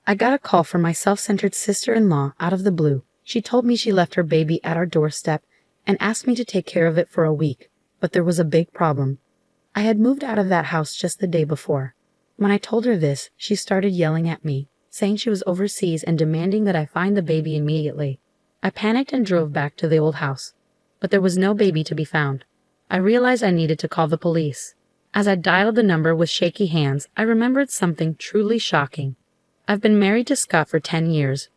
I got a call from my self-centered sister-in-law out of the blue. She told me she left her baby at our doorstep and asked me to take care of it for a week, but there was a big problem. I had moved out of that house just the day before. When I told her this, she started yelling at me, saying she was overseas and demanding that I find the baby immediately. I panicked and drove back to the old house, but there was no baby to be found. I realized I needed to call the police. As I dialed the number with shaky hands, I remembered something truly shocking. I've been married to Scott for 10 years,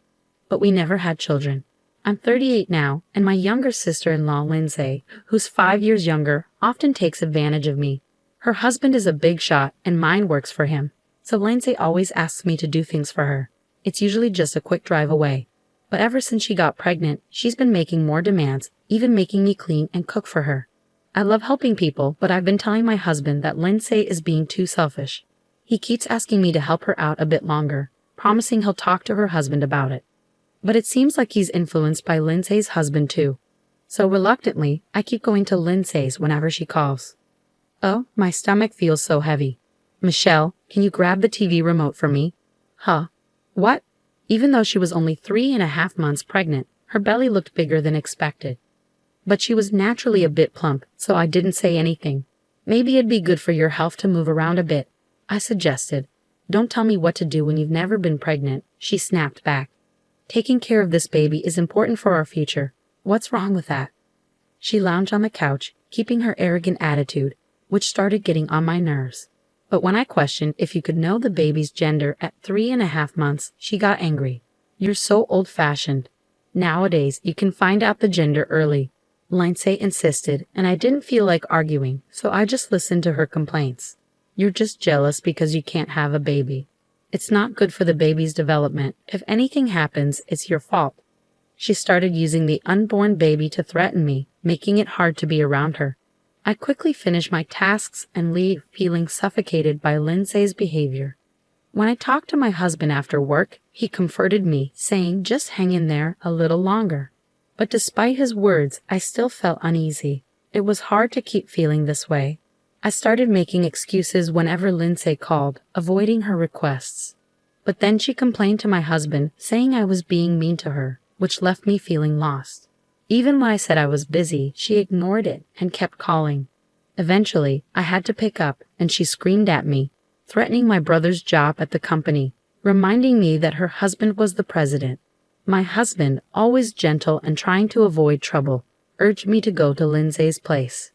but we never had children. I'm 38 now, and my younger sister-in-law, Lindsay, who's 5 years younger, often takes advantage of me. Her husband is a big shot, and mine works for him, so Lindsay always asks me to do things for her. It's usually just a quick drive away. But ever since she got pregnant, she's been making more demands, even making me clean and cook for her. I love helping people, but I've been telling my husband that Lindsay is being too selfish. He keeps asking me to help her out a bit longer, promising he'll talk to her husband about it. But it seems like he's influenced by Lindsay's husband too. So reluctantly, I keep going to Lindsay's whenever she calls. Oh, my stomach feels so heavy. Michelle, can you grab the TV remote for me? Huh? What? Even though she was only 3.5 months pregnant, her belly looked bigger than expected. But she was naturally a bit plump, so I didn't say anything. Maybe it'd be good for your health to move around a bit, I suggested. Don't tell me what to do when you've never been pregnant, she snapped back. Taking care of this baby is important for our future. What's wrong with that? She lounged on the couch, keeping her arrogant attitude, which started getting on my nerves. But when I questioned if you could know the baby's gender at 3.5 months, she got angry. You're so old-fashioned. Nowadays, you can find out the gender early. Lindsay insisted, and I didn't feel like arguing, so I just listened to her complaints. You're just jealous because you can't have a baby. It's not good for the baby's development. If anything happens, it's your fault. She started using the unborn baby to threaten me, making it hard to be around her. I quickly finished my tasks and leave, feeling suffocated by Lindsay's behavior. When I talked to my husband after work, he comforted me, saying just hang in there a little longer. But despite his words, I still felt uneasy. It was hard to keep feeling this way. I started making excuses whenever Lindsay called, avoiding her requests. But then she complained to my husband, saying I was being mean to her, which left me feeling lost. Even when I said I was busy, she ignored it and kept calling. Eventually, I had to pick up, and she screamed at me, threatening my brother's job at the company, reminding me that her husband was the president. My husband, always gentle and trying to avoid trouble, urged me to go to Lindsay's place.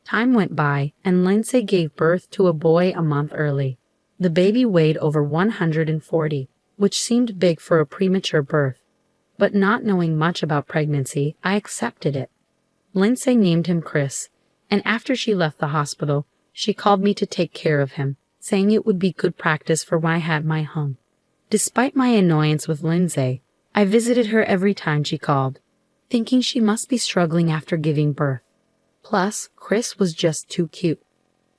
Time went by, and Lindsay gave birth to a boy a month early. The baby weighed over 140, which seemed big for a premature birth. But not knowing much about pregnancy, I accepted it. Lindsay named him Chris, and after she left the hospital, she called me to take care of him, saying it would be good practice for when I had my home. Despite my annoyance with Lindsay, I visited her every time she called, thinking she must be struggling after giving birth. Plus, Chris was just too cute.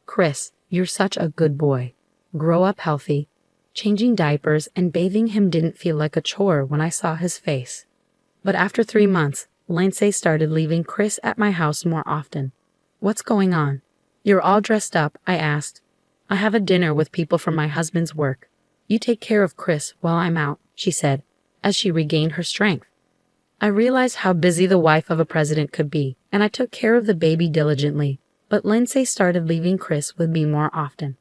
Chris, you're such a good boy. Grow up healthy. Changing diapers and bathing him didn't feel like a chore when I saw his face. But after 3 months, Lindsay started leaving Chris at my house more often. What's going on? You're all dressed up, I asked. I have a dinner with people from my husband's work. You take care of Chris while I'm out, she said, as she regained her strength. I realized how busy the wife of a president could be, and I took care of the baby diligently, but Lindsay started leaving Chris with me more often.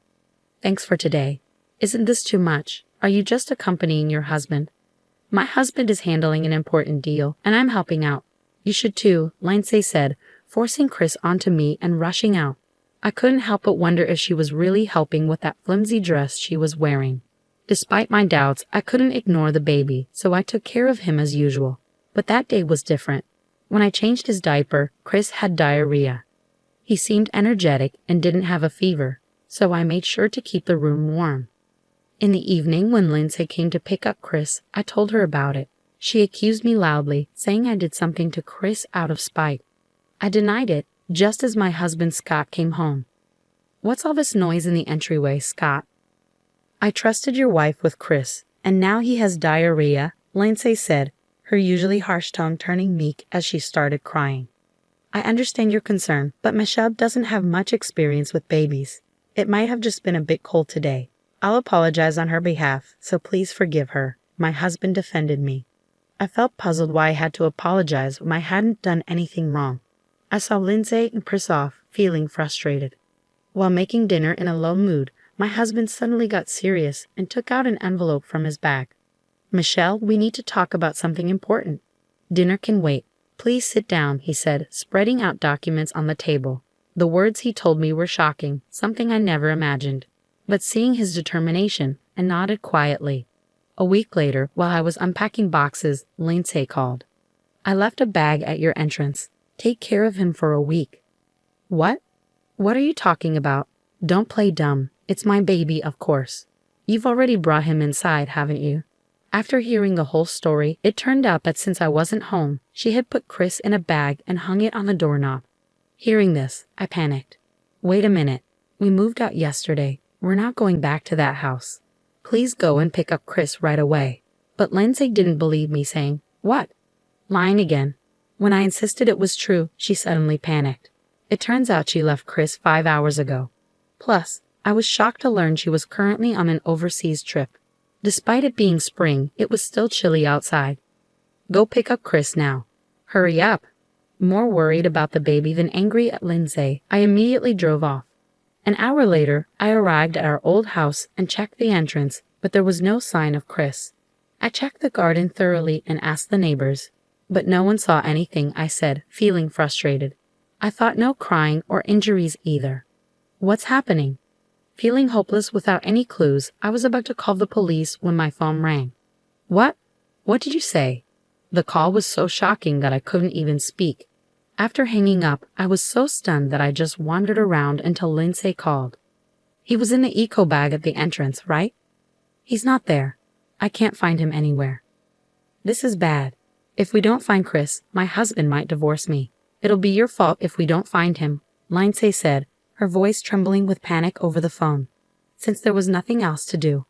Thanks for today. Isn't this too much? Are you just accompanying your husband? My husband is handling an important deal, and I'm helping out. You should too, Lindsay said, forcing Chris onto me and rushing out. I couldn't help but wonder if she was really helping with that flimsy dress she was wearing. Despite my doubts, I couldn't ignore the baby, so I took care of him as usual. But that day was different. When I changed his diaper, Chris had diarrhea. He seemed energetic and didn't have a fever, so I made sure to keep the room warm. In the evening, when Lindsay came to pick up Chris, I told her about it. She accused me loudly, saying I did something to Chris out of spite. I denied it, just as my husband Scott came home. What's all this noise in the entryway, Scott? I trusted your wife with Chris, and now he has diarrhea, Lindsay said, her usually harsh tone turning meek as she started crying. I understand your concern, but Michelle doesn't have much experience with babies. It might have just been a bit cold today. I'll apologize on her behalf, so please forgive her. My husband defended me. I felt puzzled why I had to apologize when I hadn't done anything wrong. I saw Lindsay and Chris off, feeling frustrated. While making dinner in a low mood, my husband suddenly got serious and took out an envelope from his bag. Michelle, we need to talk about something important. Dinner can wait. Please sit down, he said, spreading out documents on the table. The words he told me were shocking, something I never imagined. But seeing his determination, I nodded quietly. A week later, while I was unpacking boxes, Lindsay called. I left a bag at your entrance. Take care of him for a week. What? What are you talking about? Don't play dumb. It's my baby, of course. You've already brought him inside, haven't you? After hearing the whole story, it turned out that since I wasn't home, she had put Chris in a bag and hung it on the doorknob. Hearing this, I panicked. Wait a minute. We moved out yesterday. We're not going back to that house. Please go and pick up Chris right away. But Lindsay didn't believe me, saying, What? Lying again. When I insisted it was true, she suddenly panicked. It turns out she left Chris 5 hours ago. Plus, I was shocked to learn she was currently on an overseas trip. Despite it being spring, it was still chilly outside. Go pick up Chris now. Hurry up. More worried about the baby than angry at Lindsay, I immediately drove off. An hour later, I arrived at our old house and checked the entrance, but there was no sign of Chris. I checked the garden thoroughly and asked the neighbors, but no one saw anything, I said, feeling frustrated. I thought no crying or injuries either. What's happening? Feeling hopeless without any clues, I was about to call the police when my phone rang. What? What did you say? The call was so shocking that I couldn't even speak. After hanging up, I was so stunned that I just wandered around until Lindsay called. He was in the eco bag at the entrance, right? He's not there. I can't find him anywhere. This is bad. If we don't find Chris, my husband might divorce me. It'll be your fault if we don't find him, Lindsay said, her voice trembling with panic over the phone. Since there was nothing else to do,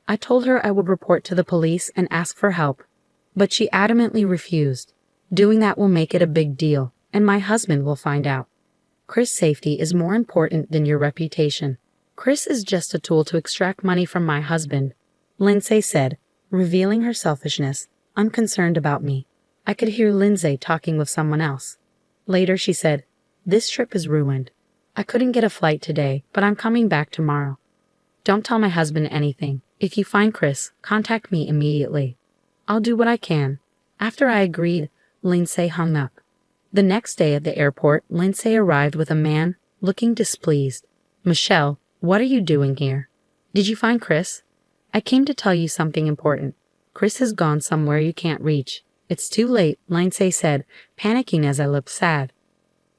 I told her I would report to the police and ask for help, but she adamantly refused. Doing that will make it a big deal, and my husband will find out. Chris' safety is more important than your reputation. Chris is just a tool to extract money from my husband, Lindsay said, revealing her selfishness, unconcerned about me. I could hear Lindsay talking with someone else. Later she said, This trip is ruined. I couldn't get a flight today, but I'm coming back tomorrow. Don't tell my husband anything. If you find Chris, contact me immediately. I'll do what I can. After I agreed, Lindsay hung up. The next day at the airport, Lindsay arrived with a man, looking displeased. Michelle, what are you doing here? Did you find Chris? I came to tell you something important. Chris has gone somewhere you can't reach. It's too late, Lindsay said, panicking as I looked sad.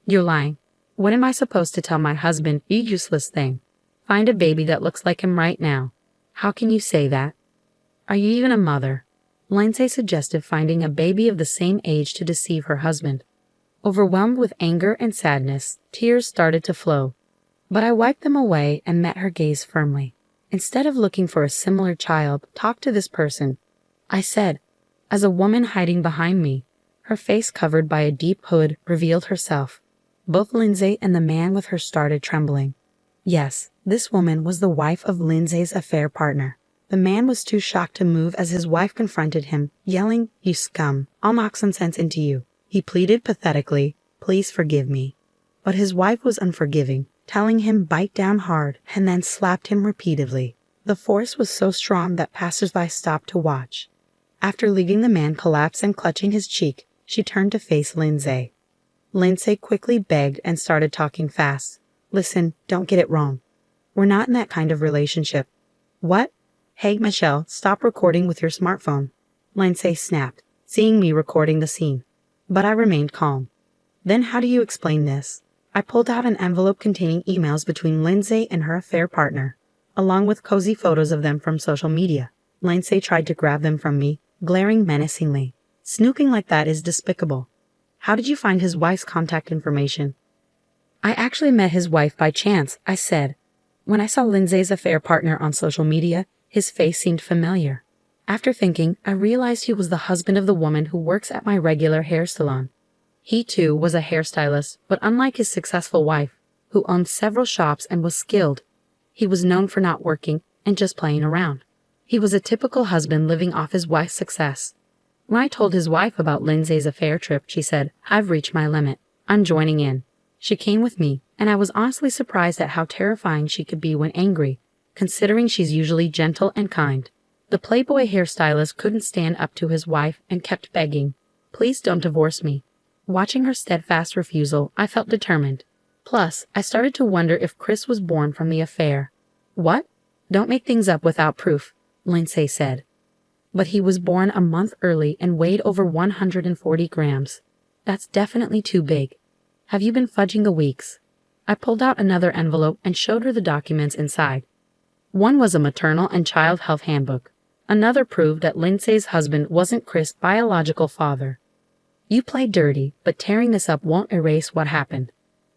You're lying. What am I supposed to tell my husband, you useless thing? Find a baby that looks like him right now. How can you say that? Are you even a mother? Lindsay suggested finding a baby of the same age to deceive her husband. Overwhelmed with anger and sadness, tears started to flow. But I wiped them away and met her gaze firmly. Instead of looking for a similar child, talk to this person, I said, as a woman hiding behind me, her face covered by a deep hood, revealed herself. Both Lindsay and the man with her started trembling. Yes, this woman was the wife of Lindsay's affair partner. The man was too shocked to move as his wife confronted him, yelling, You scum, I'll knock some sense into you. He pleaded pathetically, Please forgive me. But his wife was unforgiving, telling him bite down hard and then slapped him repeatedly. The force was so strong that passersby stopped to watch. After leaving the man collapse and clutching his cheek, she turned to face Lindsay. Lindsay quickly begged and started talking fast. Listen, don't get it wrong. We're not in that kind of relationship. What? Hey, Michelle, stop recording with your smartphone. Lindsay snapped, seeing me recording the scene. But I remained calm. Then how do you explain this? I pulled out an envelope containing emails between Lindsay and her affair partner, along with cozy photos of them from social media. Lindsay tried to grab them from me, glaring menacingly. Snooping like that is despicable. How did you find his wife's contact information? I actually met his wife by chance, I said. When I saw Lindsay's affair partner on social media, his face seemed familiar. After thinking, I realized he was the husband of the woman who works at my regular hair salon. He too was a hairstylist, but unlike his successful wife, who owned several shops and was skilled, he was known for not working and just playing around. He was a typical husband living off his wife's success. When I told his wife about Lindsay's affair trip, she said, "I've reached my limit. I'm joining in." She came with me, and I was honestly surprised at how terrifying she could be when angry, considering she's usually gentle and kind. The Playboy hairstylist couldn't stand up to his wife and kept begging, "Please don't divorce me." Watching her steadfast refusal, I felt determined. Plus, I started to wonder if Chris was born from the affair. "What? Don't make things up without proof," Lindsay said. "But he was born a month early and weighed over 140 grams. That's definitely too big. Have you been fudging the weeks?" I pulled out another envelope and showed her the documents inside. One was a maternal and child health handbook. Another proved that Lindsay's husband wasn't Chris' biological father. "You played dirty, but tearing this up won't erase what happened."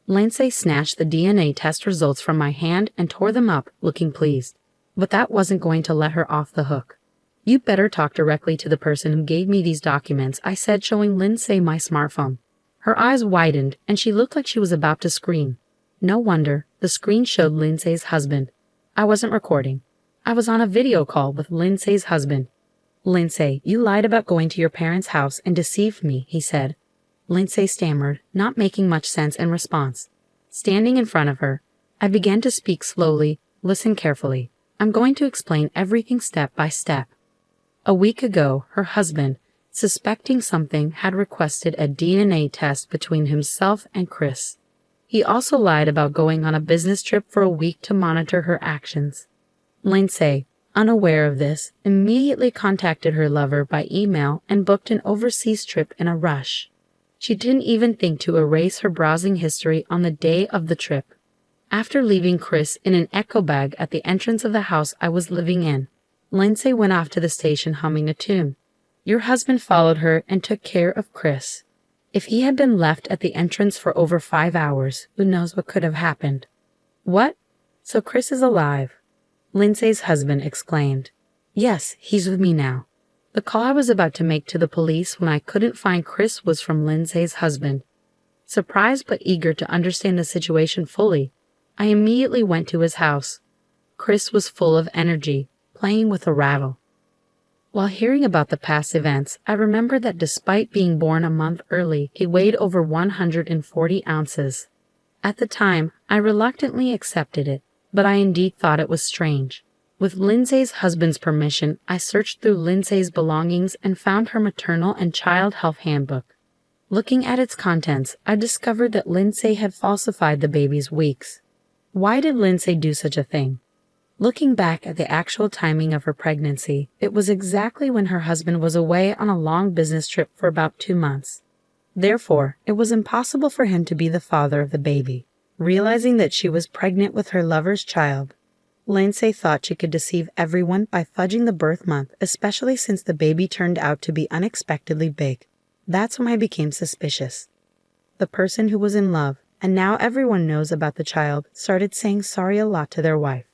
Lindsay snatched the DNA test results from my hand and tore them up, looking pleased. But that wasn't going to let her off the hook. "You'd better talk directly to the person who gave me these documents," I said, showing Lindsay my smartphone. Her eyes widened, and she looked like she was about to scream. No wonder, the screen showed Lindsay's husband. I wasn't recording. I was on a video call with Lindsay's husband. "Lindsay, you lied about going to your parents' house and deceived me," he said. Lindsay stammered, not making much sense in response. Standing in front of her, I began to speak slowly. "Listen carefully. I'm going to explain everything step by step." A week ago, her husband, suspecting something, had requested a DNA test between himself and Chris. He also lied about going on a business trip for a week to monitor her actions. Lindsay, unaware of this, immediately contacted her lover by email and booked an overseas trip in a rush. She didn't even think to erase her browsing history on the day of the trip. After leaving Chris in an echo bag at the entrance of the house I was living in, Lindsay went off to the station humming a tune. Your husband followed her and took care of Chris. If he had been left at the entrance for over 5 hours, who knows what could have happened. "What? So Chris is alive?" Lindsay's husband exclaimed. "Yes, he's with me now." The call I was about to make to the police when I couldn't find Chris was from Lindsay's husband. Surprised but eager to understand the situation fully, I immediately went to his house. Chris was full of energy, playing with a rattle. While hearing about the past events, I remembered that despite being born a month early, he weighed over 140 ounces. At the time, I reluctantly accepted it, but I indeed thought it was strange. With Lindsay's husband's permission, I searched through Lindsay's belongings and found her maternal and child health handbook. Looking at its contents, I discovered that Lindsay had falsified the baby's weeks. Why did Lindsay do such a thing? Looking back at the actual timing of her pregnancy, it was exactly when her husband was away on a long business trip for about 2 months. Therefore, it was impossible for him to be the father of the baby. Realizing that she was pregnant with her lover's child, Lindsay thought she could deceive everyone by fudging the birth month, especially since the baby turned out to be unexpectedly big. That's when I became suspicious. The person who was in love, and now everyone knows about the child, started saying sorry a lot to their wife.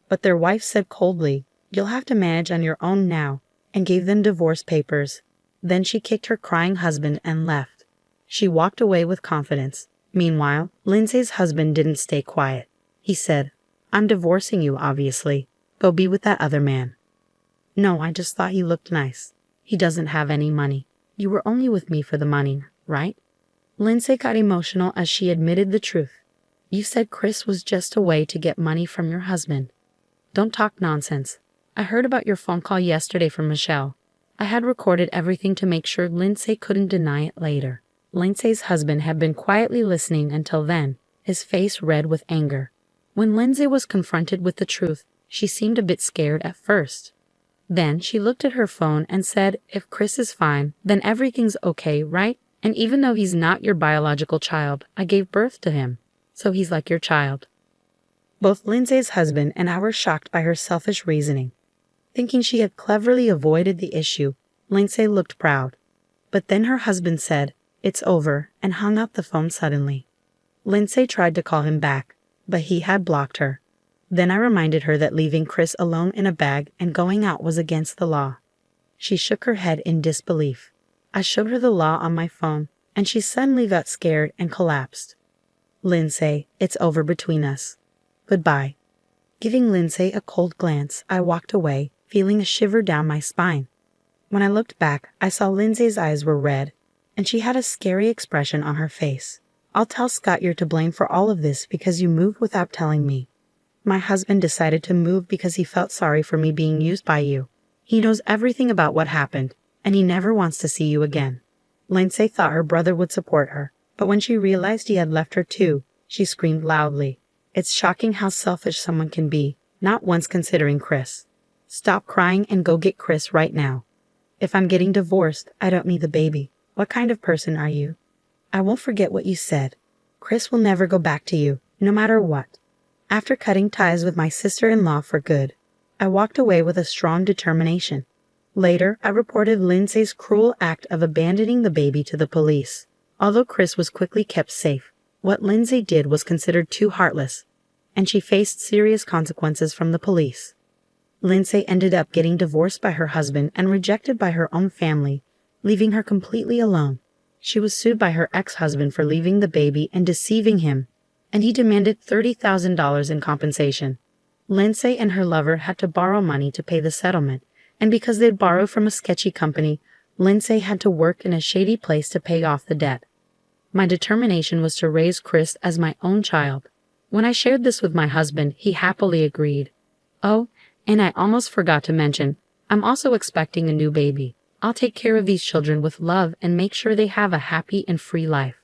But their wife said coldly, "You'll have to manage on your own now," and gave them divorce papers. Then she kicked her crying husband and left. She walked away with confidence. Meanwhile, Lindsay's husband didn't stay quiet. He said, "I'm divorcing you, obviously. Go be with that other man." "No, I just thought he looked nice. He doesn't have any money. You were only with me for the money, right?" Lindsay got emotional as she admitted the truth. "You said Chris was just a way to get money from your husband." "Don't talk nonsense. I heard about your phone call yesterday from Michelle. I had recorded everything to make sure Lindsay couldn't deny it later." Lindsay's husband had been quietly listening until then, his face red with anger. When Lindsay was confronted with the truth, she seemed a bit scared at first. Then she looked at her phone and said, "If Chris is fine, then everything's okay, right? And even though he's not your biological child, I gave birth to him. So he's like your child." Both Lindsay's husband and I were shocked by her selfish reasoning. Thinking she had cleverly avoided the issue, Lindsay looked proud. But then her husband said, "It's over," and hung up the phone suddenly. Lindsay tried to call him back, but he had blocked her. Then I reminded her that leaving Chris alone in a bag and going out was against the law. She shook her head in disbelief. I showed her the law on my phone, and she suddenly got scared and collapsed. "Lindsay, it's over between us. Goodbye." Giving Lindsay a cold glance, I walked away, feeling a shiver down my spine. When I looked back, I saw Lindsay's eyes were red, and she had a scary expression on her face. I'll tell Scott you're to blame for all of this because you moved without telling me. My husband decided to move because he felt sorry for me being used by you. He knows everything about what happened, and he never wants to see you again. Lindsay thought her brother would support her, but when she realized he had left her too, she screamed loudly. It's shocking how selfish someone can be, not once considering Chris. Stop crying and go get Chris right now. If I'm getting divorced, I don't need the baby. What kind of person are you? I won't forget what you said. Chris will never go back to you, no matter what. After cutting ties with my sister-in-law for good, I walked away with a strong determination. Later, I reported Lindsay's cruel act of abandoning the baby to the police. Although Chris was quickly kept safe, what Lindsay did was considered too heartless, and she faced serious consequences from the police. Lindsay ended up getting divorced by her husband and rejected by her own family, leaving her completely alone. She was sued by her ex-husband for leaving the baby and deceiving him, and he demanded $30,000 in compensation. Lindsay and her lover had to borrow money to pay the settlement, and because they'd borrowed from a sketchy company, Lindsay had to work in a shady place to pay off the debt. My determination was to raise Chris as my own child. When I shared this with my husband, he happily agreed. Oh, and I almost forgot to mention, I'm also expecting a new baby. I'll take care of these children with love and make sure they have a happy and free life.